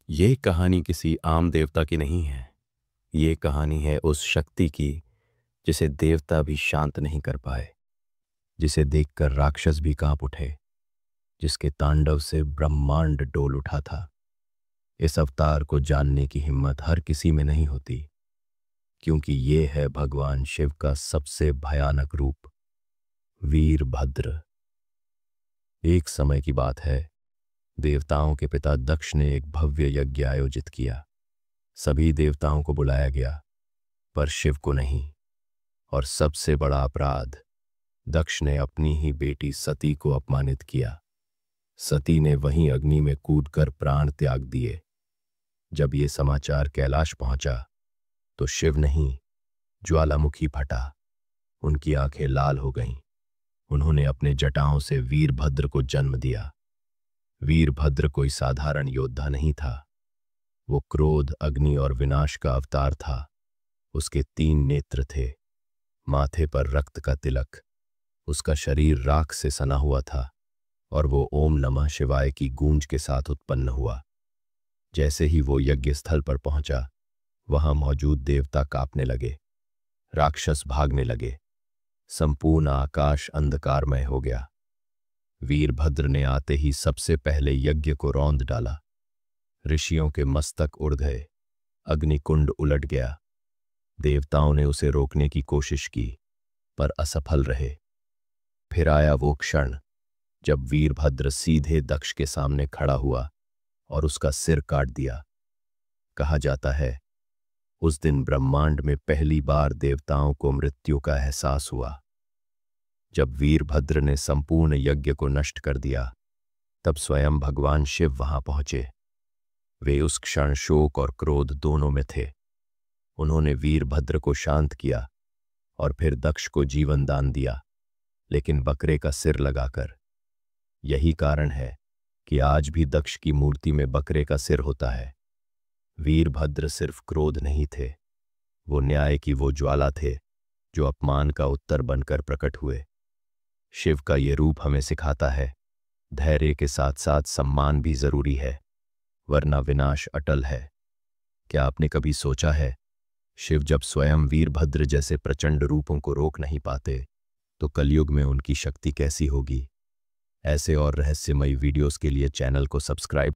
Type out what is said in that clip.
ये कहानी किसी आम देवता की नहीं है। ये कहानी है उस शक्ति की जिसे देवता भी शांत नहीं कर पाए, जिसे देखकर राक्षस भी कांप उठे, जिसके तांडव से ब्रह्मांड डोल उठा था। इस अवतार को जानने की हिम्मत हर किसी में नहीं होती, क्योंकि ये है भगवान शिव का सबसे भयानक रूप, वीरभद्र। एक समय की बात है, देवताओं के पिता दक्ष ने एक भव्य यज्ञ आयोजित किया। सभी देवताओं को बुलाया गया, पर शिव को नहीं। और सबसे बड़ा अपराध, दक्ष ने अपनी ही बेटी सती को अपमानित किया। सती ने वहीं अग्नि में कूदकर प्राण त्याग दिए। जब ये समाचार कैलाश पहुंचा तो शिव नहीं, ज्वालामुखी फटा। उनकी आंखें लाल हो गईं। उन्होंने अपने जटाओं से वीरभद्र को जन्म दिया। वीरभद्र कोई साधारण योद्धा नहीं था। वो क्रोध, अग्नि और विनाश का अवतार था। उसके 3 नेत्र थे, माथे पर रक्त का तिलक, उसका शरीर राख से सना हुआ था, और वो ओम नमः शिवाय की गूंज के साथ उत्पन्न हुआ। जैसे ही वो यज्ञ स्थल पर पहुंचा, वहां मौजूद देवता कांपने लगे, राक्षस भागने लगे, संपूर्ण आकाश अंधकारमय हो गया। वीरभद्र ने आते ही सबसे पहले यज्ञ को रौंद डाला। ऋषियों के मस्तक उड़ गए, अग्निकुंड उलट गया। देवताओं ने उसे रोकने की कोशिश की, पर असफल रहे। फिर आया वो क्षण जब वीरभद्र सीधे दक्ष के सामने खड़ा हुआ और उसका सिर काट दिया। कहा जाता है, उस दिन ब्रह्मांड में पहली बार देवताओं को मृत्यु का एहसास हुआ। जब वीरभद्र ने संपूर्ण यज्ञ को नष्ट कर दिया, तब स्वयं भगवान शिव वहां पहुंचे। वे उस क्षण शोक और क्रोध दोनों में थे। उन्होंने वीरभद्र को शांत किया और फिर दक्ष को जीवन दान दिया, लेकिन बकरे का सिर लगाकर। यही कारण है कि आज भी दक्ष की मूर्ति में बकरे का सिर होता है। वीरभद्र सिर्फ क्रोध नहीं थे, वो न्याय की वो ज्वाला थे जो अपमान का उत्तर बनकर प्रकट हुए। शिव का ये रूप हमें सिखाता है, धैर्य के साथ साथ सम्मान भी जरूरी है, वरना विनाश अटल है। क्या आपने कभी सोचा है, शिव जब स्वयं वीरभद्र जैसे प्रचंड रूपों को रोक नहीं पाते, तो कलयुग में उनकी शक्ति कैसी होगी? ऐसे और रहस्यमयी वीडियोस के लिए चैनल को सब्सक्राइब